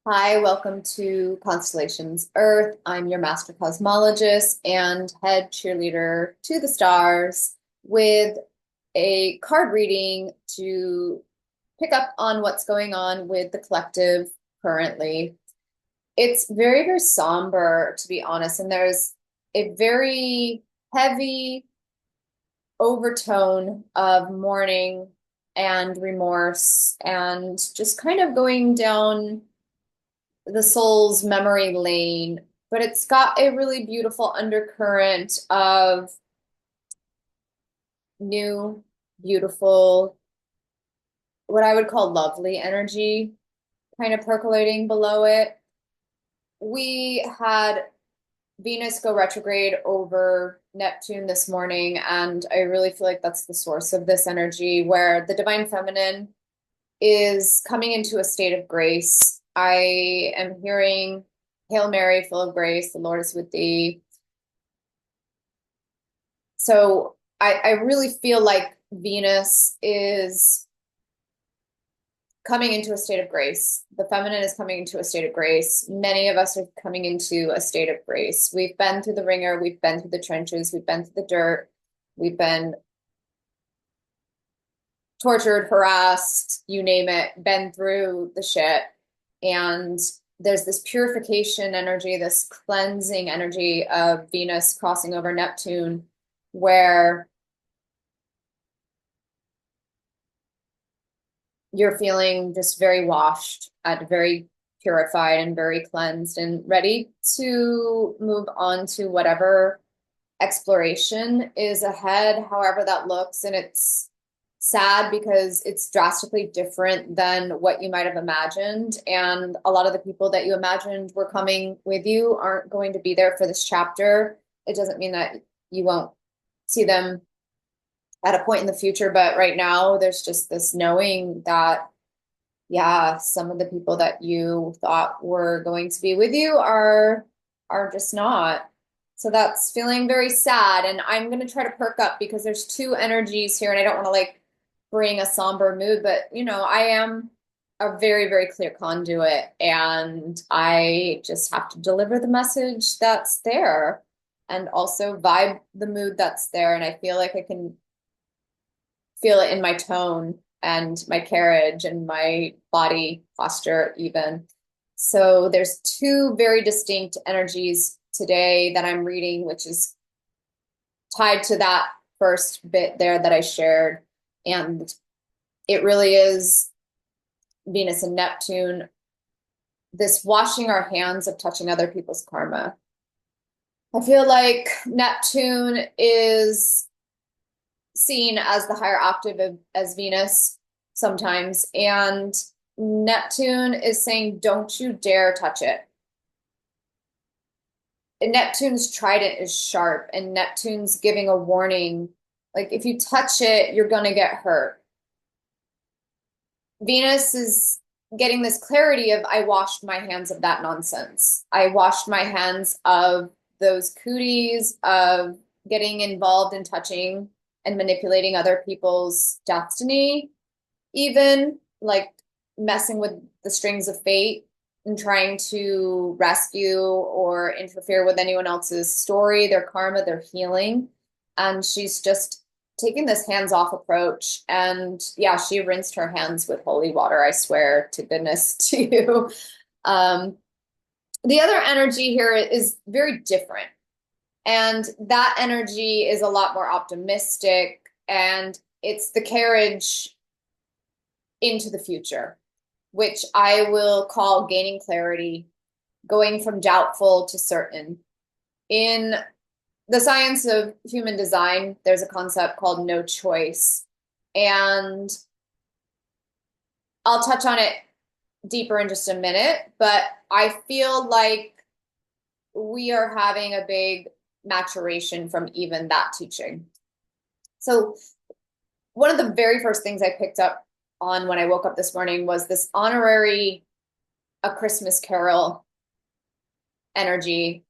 Hi, welcome to Constellations Earth. I'm your master cosmologist and head cheerleader to the stars with a card reading to pick up on what's going on with the collective currently. It's very, very somber, to be honest, and there's a very heavy overtone of mourning and remorse and just kind of going down the soul's memory lane, but it's got a really beautiful undercurrent of new, beautiful, what I would call lovely energy kind of percolating below it. We had Venus go retrograde over Neptune this morning, and I really feel like that's the source of this energy where the divine feminine is coming into a state of grace. I am hearing, Hail Mary, full of grace, the Lord is with thee. So I really feel like Venus is coming into a state of grace. The feminine is coming into a state of grace. Many of us are coming into a state of grace. We've been through the ringer, we've been through the trenches, we've been through the dirt, we've been tortured, harassed, you name it, been through the shit. And there's this purification energy, this cleansing energy of Venus crossing over Neptune, where you're feeling just very washed, very purified and very cleansed and ready to move on to whatever exploration is ahead, however that looks. And it's sad because it's drastically different than what you might have imagined. And a lot of the people that you imagined were coming with you aren't going to be there for this chapter. It doesn't mean that you won't see them at a point in the future, but right now there's just this knowing that, yeah, some of the people that you thought were going to be with you are just not. So that's feeling very sad. And I'm going to try to perk up because there's two energies here, and I don't want to like bring a somber mood, but I am a very, very clear conduit, and I just have to deliver the message that's there and also vibe the mood that's there. And I feel like I can feel it in my tone and my carriage and my body posture even. So there's two very distinct energies today that I'm reading, which is tied to that first bit there that I shared. And it really is Venus and Neptune, this washing our hands of touching other people's karma. I feel like Neptune is seen as the higher octave as Venus sometimes. And Neptune is saying, don't you dare touch it. And Neptune's trident is sharp, and Neptune's giving a warning. Like, if you touch it, you're going to get hurt. Venus is getting this clarity of, I washed my hands of that nonsense. I washed my hands of those cooties, of getting involved in touching and manipulating other people's destiny, even like messing with the strings of fate and trying to rescue or interfere with anyone else's story, their karma, their healing. And she's just taking this hands-off approach. And yeah, she rinsed her hands with holy water, I swear to goodness to you. The other energy here is very different. And that energy is a lot more optimistic, and it's the carriage into the future, which I will call gaining clarity, going from doubtful to certain. In the science of human design, there's a concept called no choice. And I'll touch on it deeper in just a minute, but I feel like we are having a big maturation from even that teaching. So one of the very first things I picked up on when I woke up this morning was this honorary A Christmas Carol energy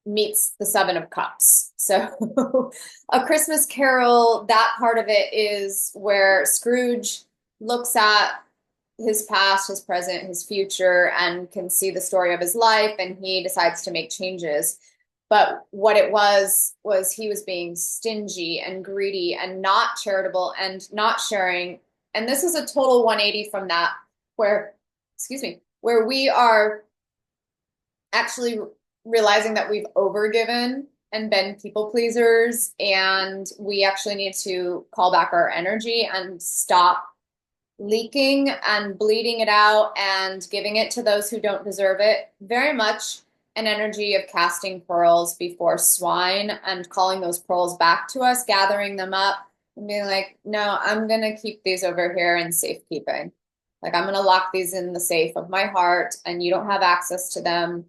meets the Seven of Cups. So A Christmas Carol, that part of it is where Scrooge looks at his past, his present, his future, and can see the story of his life, and he decides to make changes. But what it was he was being stingy and greedy and not charitable and not sharing. And this is a total 180 from that, where, excuse me, where we are actually realizing that we've overgiven and been people pleasers, and we actually need to call back our energy and stop leaking and bleeding it out and giving it to those who don't deserve it. Very much an energy of casting pearls before swine and calling those pearls back to us, gathering them up and being like, no, I'm going to keep these over here in safekeeping. Like, I'm going to lock these in the safe of my heart, and you don't have access to them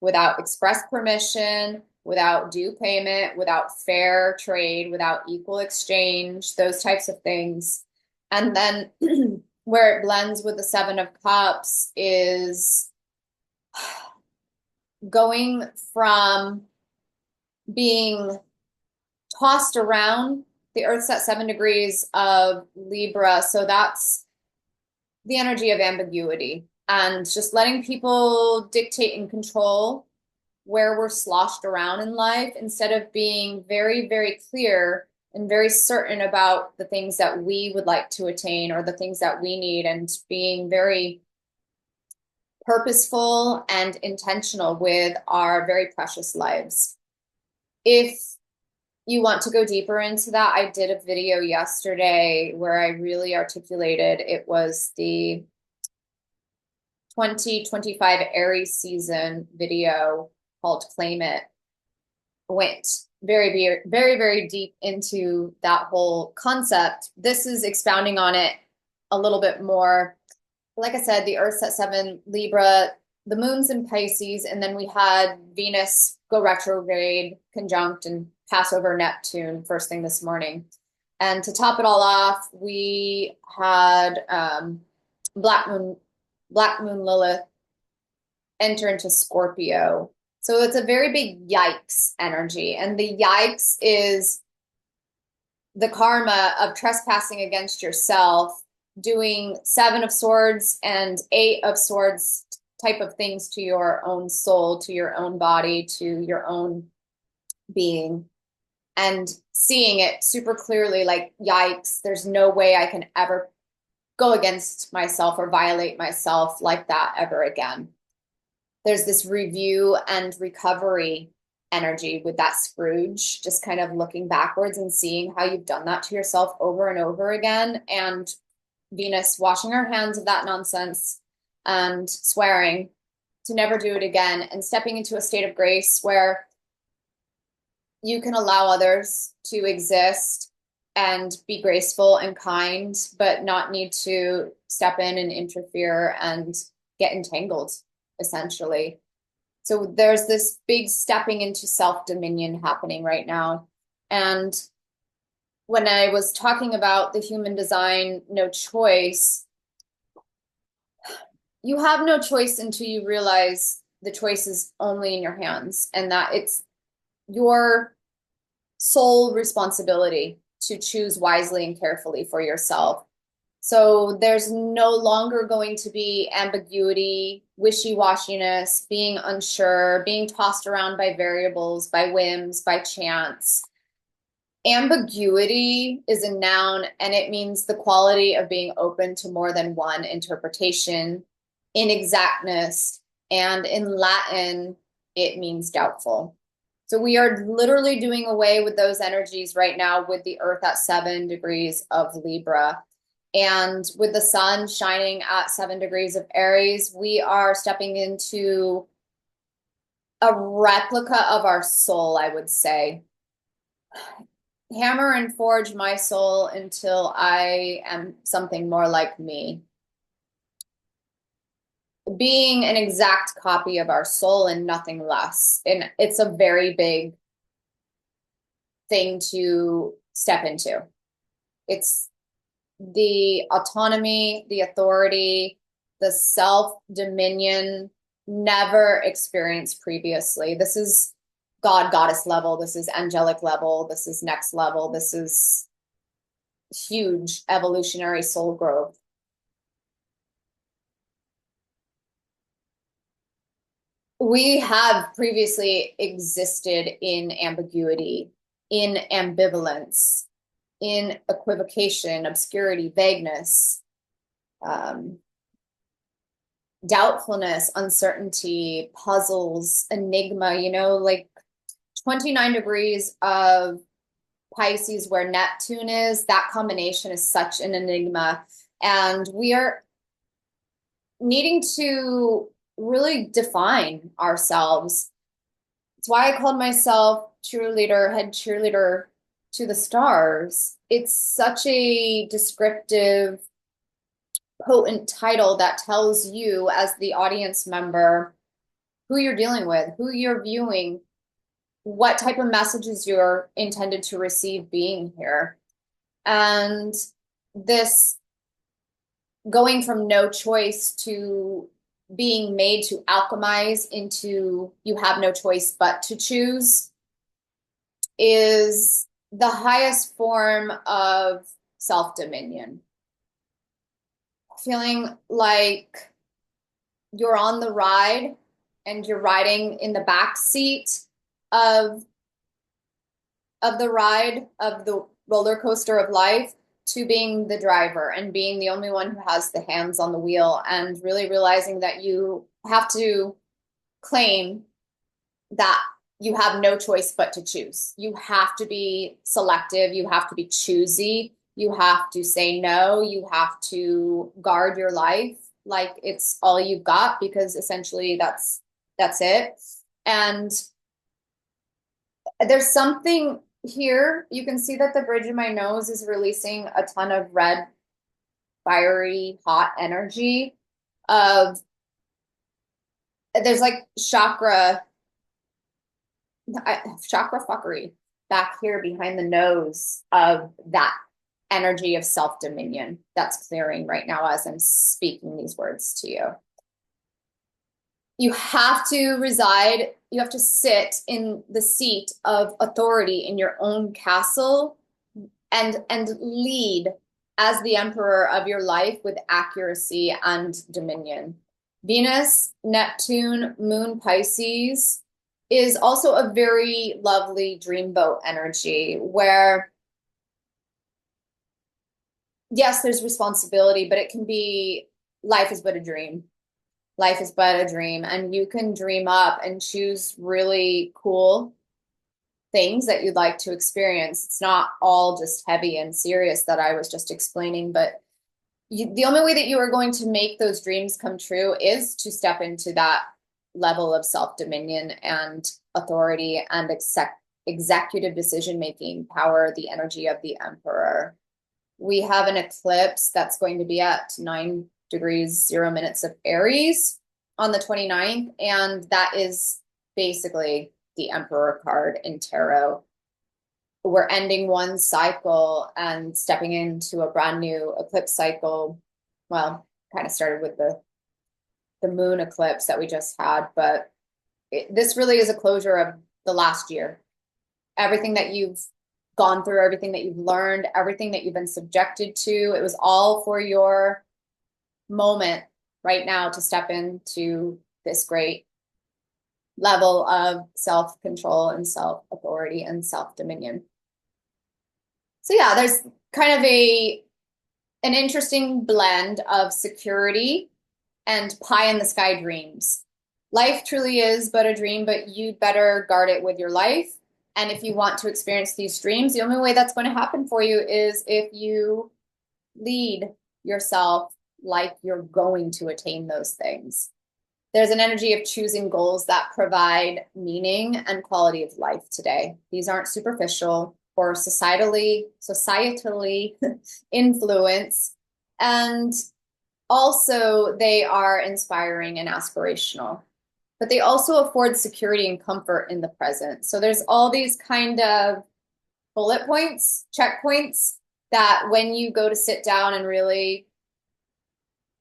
without express permission, without due payment, without fair trade, without equal exchange, those types of things. And then where it blends with the Seven of Cups is going from being tossed around. The Earth's at 7 degrees of Libra, so that's the energy of ambiguity and just letting people dictate and control where we're sloshed around in life, instead of being very, very clear and very certain about the things that we would like to attain or the things that we need, and being very purposeful and intentional with our very precious lives. If you want to go deeper into that, I did a video yesterday where I really articulated, it was the 2025 Aries season video called Claim It. Went very, very, very deep into that whole concept. This is expounding on it a little bit more. Like I said, the Earth's at 7 Libra, the moon's in Pisces, and then we had Venus go retrograde, conjunct, and pass over Neptune first thing this morning. And to top it all off, we had Black Moon Lilith enter into Scorpio. So it's a very big yikes energy. And the yikes is the karma of trespassing against yourself, doing 7 of Swords and 8 of Swords type of things to your own soul, to your own body, to your own being, and seeing it super clearly, like, yikes, there's no way I can ever go against myself or violate myself like that ever again. There's this review and recovery energy with that Scrooge, just kind of looking backwards and seeing how you've done that to yourself over and over again, and Venus washing her hands of that nonsense and swearing to never do it again, and stepping into a state of grace where you can allow others to exist and be graceful and kind, but not need to step in and interfere and get entangled, essentially. So there's this big stepping into self-dominion happening right now. And when I was talking about the human design, no choice, you have no choice until you realize the choice is only in your hands, and that it's your sole responsibility to choose wisely and carefully for yourself. So there's no longer going to be ambiguity, wishy-washiness, being unsure, being tossed around by variables, by whims, by chance. Ambiguity is a noun, and it means the quality of being open to more than one interpretation, inexactness, and in Latin, it means doubtful. So we are literally doing away with those energies right now with the Earth at 7 degrees of Libra. And with the sun shining at 7 degrees of Aries, we are stepping into a replica of our soul, I would say. Hammer and forge my soul until I am something more like me. Being an exact copy of our soul and nothing less. And it's a very big thing to step into. It's the autonomy, the authority, the self-dominion never experienced previously. This is God, goddess level. This is angelic level. This is next level. This is huge evolutionary soul growth. We have previously existed in ambiguity, in ambivalence, in equivocation, obscurity, vagueness, um, doubtfulness, uncertainty, puzzles, enigma, like 29 degrees of Pisces where Neptune is, that combination is such an enigma. And we are needing to really define ourselves. It's why I called myself cheerleader, head cheerleader to the stars. It's such a descriptive, potent title that tells you as the audience member who you're dealing with, who you're viewing, what type of messages you're intended to receive being here. And this going from no choice to being made to alchemize into you have no choice but to choose is the highest form of self-dominion. Feeling like you're on the ride and you're riding in the back seat of the ride of the roller coaster of life to being the driver and being the only one who has the hands on the wheel, and really realizing that you have to claim that you have no choice but to choose. You have to be selective. You have to be choosy. You have to say no. You have to guard your life like it's all you've got, because essentially that's it. And there's something here. You can see that the bridge of my nose is releasing a ton of red, fiery, hot energy of, there's like chakra fuckery back here behind the nose of that energy of self-dominion that's clearing right now as I'm speaking these words to you. You have to reside, you have to sit in the seat of authority in your own castle and lead as the emperor of your life with accuracy and dominion. Venus, Neptune, Moon, Pisces is also a very lovely dreamboat energy where, yes, there's responsibility, but it can be life is but a dream. Life is but a dream, and you can dream up and choose really cool things that you'd like to experience. It's not all just heavy and serious that I was just explaining, but the only way that you are going to make those dreams come true is to step into that level of self-dominion and authority and executive decision-making power, the energy of the emperor. We have an eclipse that's going to be at 9 degrees 0 minutes of Aries on the 29th, and that is basically the Emperor card in tarot. We're ending one cycle and stepping into a brand new eclipse cycle. Well, kind of started with the moon eclipse that we just had, but this really is a closure of the last year. Everything that you've gone through, everything that you've learned, everything that you've been subjected to, it was all for your moment right now to step into this great level of self-control and self-authority and self-dominion. So yeah, there's kind of an interesting blend of security and pie in the sky dreams. Life truly is but a dream, but you better guard it with your life. And if you want to experience these dreams, the only way that's going to happen for you is if you lead yourself like you're going to attain those things. There's an energy of choosing goals that provide meaning and quality of life today. These aren't superficial or societally influenced. And also they are inspiring and aspirational, but they also afford security and comfort in the present. So there's all these kind of bullet points, checkpoints, that when you go to sit down and really,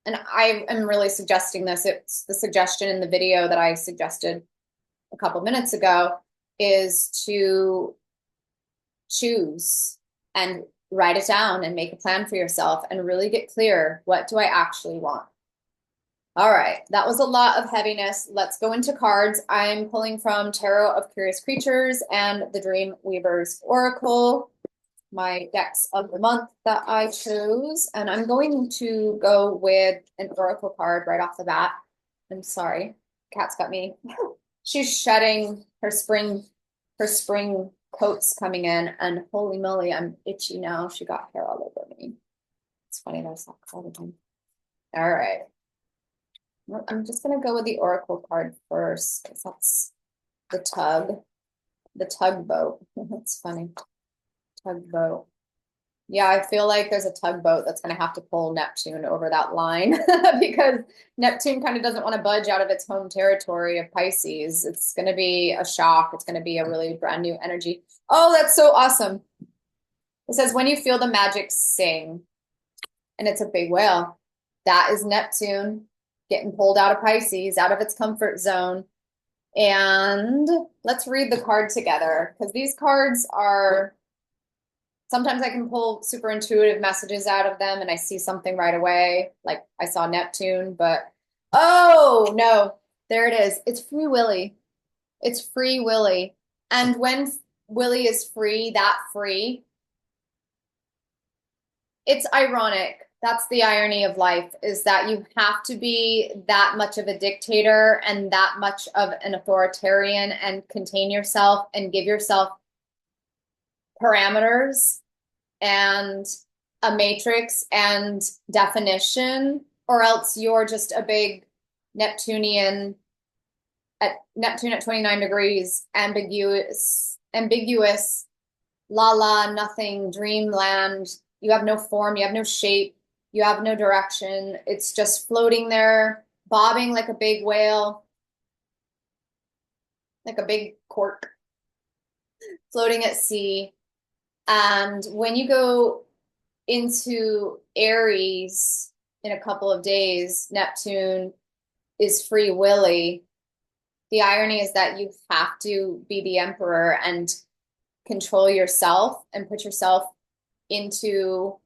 and I am really suggesting this, it's the suggestion in the video that I suggested a couple minutes ago, is to choose and write it down and make a plan for yourself and really get clear, what do I actually want? All right, that was a lot of heaviness. Let's go into cards. I'm pulling from Tarot of Curious Creatures and the Dream Weaver's Oracle, my decks of the month that I chose. And I'm going to go with an Oracle card right off the bat. I'm sorry, cat's got me. She's shedding her spring coats coming in, and holy moly, I'm itchy now. She got hair all over me. It's funny that I saw all the time. All right. I'm just gonna go with the Oracle card first, because that's the tugboat. That's funny. Tugboat. Yeah, I feel like there's a tugboat that's gonna have to pull Neptune over that line because Neptune kind of doesn't want to budge out of its home territory of Pisces. It's gonna be a shock. It's gonna be a really brand new energy. Oh, that's so awesome. It says, when you feel the magic sing, and it's a big whale. That is Neptune getting pulled out of Pisces, out of its comfort zone. And let's read the card together, because these cards are, sometimes I can pull super intuitive messages out of them and I see something right away, like I saw Neptune, but oh no, there it is. It's Free Willy. It's Free Willy. And when Willy is free, that free, it's ironic. That's the irony of life, is that you have to be that much of a dictator and that much of an authoritarian and contain yourself and give yourself parameters and a matrix and definition, or else you're just a big Neptunian at Neptune at 29 degrees, ambiguous, nothing, dreamland. You have no form, you have no shape, you have no direction. It's just floating there, bobbing like a big whale, like a big cork, floating at sea. And when you go into Aries in a couple of days, Neptune is Free Willy. The irony is that you have to be the emperor and control yourself and put yourself into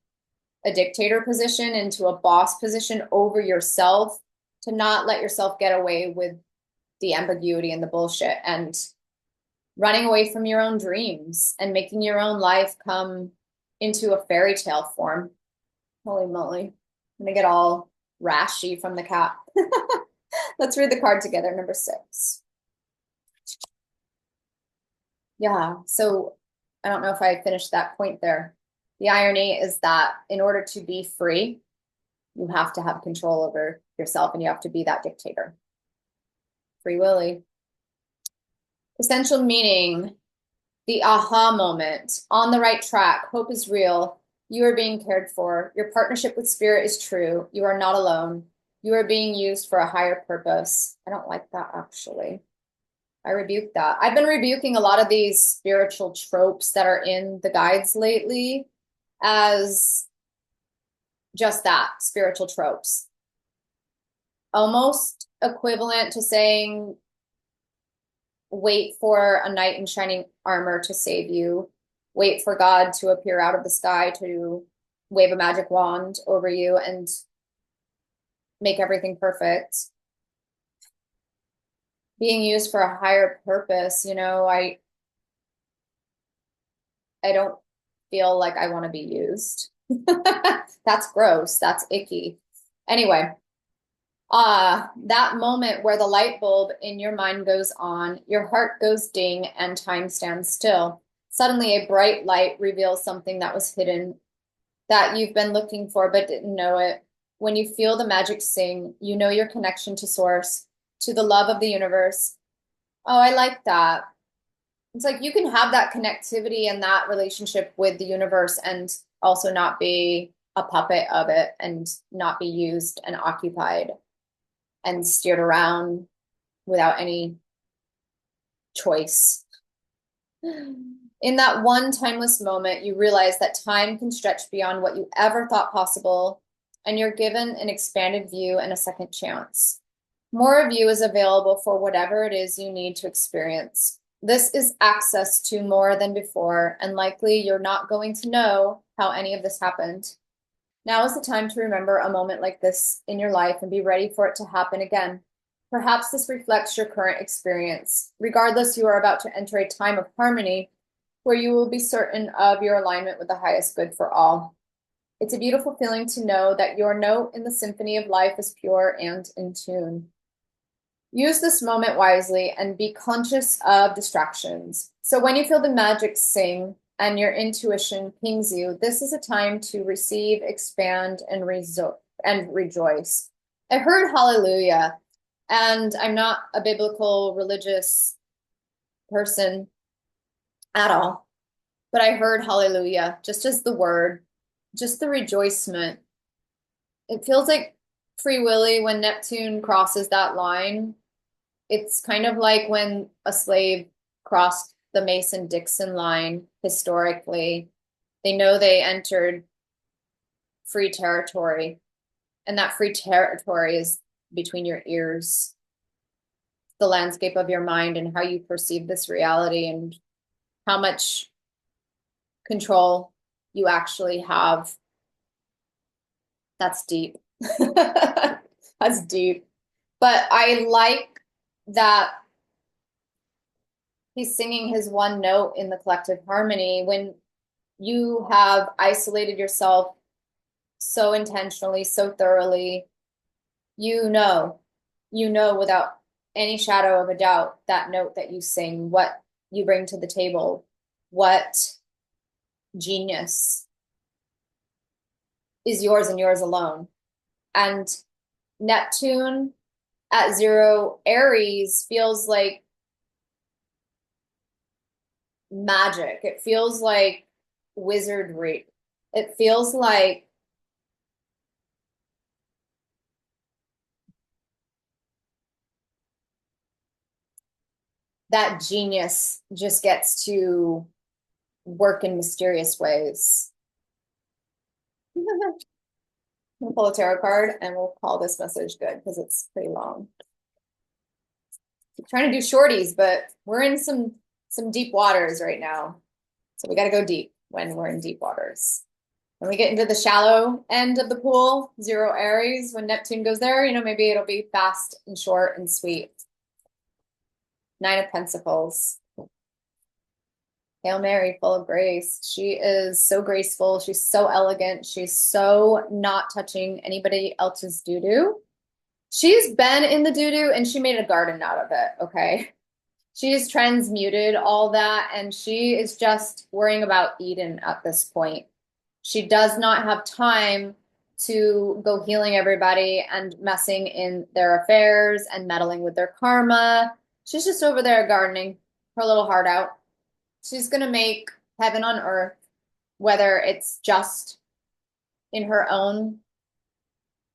a dictator position, into a boss position over yourself, to not let yourself get away with the ambiguity and the bullshit and running away from your own dreams and making your own life come into a fairy tale form. Holy moly. I'm gonna get all rashy from the cat. Let's read the card together, number 6. Yeah, so I don't know if I finished that point there. The irony is that in order to be free, you have to have control over yourself and you have to be that dictator. Free Willy. Essential meaning, the aha moment, on the right track, hope is real, you are being cared for, your partnership with spirit is true, you are not alone, you are being used for a higher purpose. I don't like that, actually. I rebuke that. I've been rebuking a lot of these spiritual tropes that are in the guides lately as just that, spiritual tropes. Almost equivalent to saying, wait for a knight in shining armor to save you. Wait for God to appear out of the sky to wave a magic wand over you and make everything perfect. Being used for a higher purpose, you know, I don't feel like I want to be used. That's gross. That's icky. Anyway, that moment where the light bulb in your mind goes on, your heart goes ding, and time stands still. Suddenly, a bright light reveals something that was hidden, that you've been looking for but didn't know it. When you feel the magic sing, you know your connection to source, to the love of the universe. Oh, I like that. It's like you can have that connectivity and that relationship with the universe and also not be a puppet of it and not be used and occupied and steered around without any choice. In that one timeless moment, you realize that time can stretch beyond what you ever thought possible, and you're given an expanded view and a second chance. More of you is available for whatever it is you need to experience. This is access to more than before, and likely you're not going to know how any of this happened. Now is the time to remember a moment like this in your life and be ready for it to happen again. Perhaps this reflects your current experience. Regardless, you are about to enter a time of harmony where you will be certain of your alignment with the highest good for all. It's a beautiful feeling to know that your note in the symphony of life is pure and in tune. Use this moment wisely and be conscious of distractions. So when you feel the magic sing and your intuition pings you, this is a time to receive, expand, and rejoice. I heard hallelujah, and I'm not a biblical religious person at all, but I heard hallelujah just as the word, just the rejoicement. It feels like Free Willy when Neptune crosses that line. It's kind of like when a slave crossed the Mason-Dixon line historically. They know they entered free territory, and that free territory is between your ears, the landscape of your mind and how you perceive this reality and how much control you actually have. That's deep. That's deep. But I like that he's singing his one note in the collective harmony when you have isolated yourself so intentionally, so thoroughly. You know without any shadow of a doubt that note that you sing, what you bring to the table, what genius is yours and yours alone. And Neptune at 0 Aries feels like magic. It feels like wizardry. It feels like that genius just gets to work in mysterious ways. We'll pull a tarot card and we'll call this message good because it's pretty long. I'm trying to do shorties, but we're in some deep waters right now. So we got to go deep when we're in deep waters. When we get into the shallow end of the pool, 0 Aries, when Neptune goes there, maybe it'll be fast and short and sweet. 9 of Pentacles. Hail Mary, full of grace. She is so graceful. She's so elegant. She's so not touching anybody else's doo-doo. She's been in the doo-doo and she made a garden out of it, okay? She's transmuted all that and she is just worrying about Eden at this point. She does not have time to go healing everybody and messing in their affairs and meddling with their karma. She's just over there gardening her little heart out. She's going to make heaven on earth, whether it's just in her own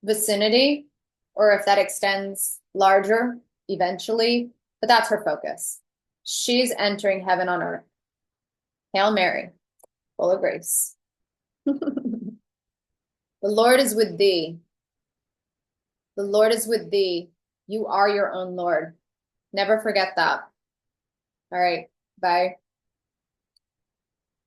vicinity or if that extends larger eventually, but that's her focus. She's entering heaven on earth. Hail Mary, full of grace. The Lord is with thee. The Lord is with thee. You are your own Lord. Never forget that. All right, bye.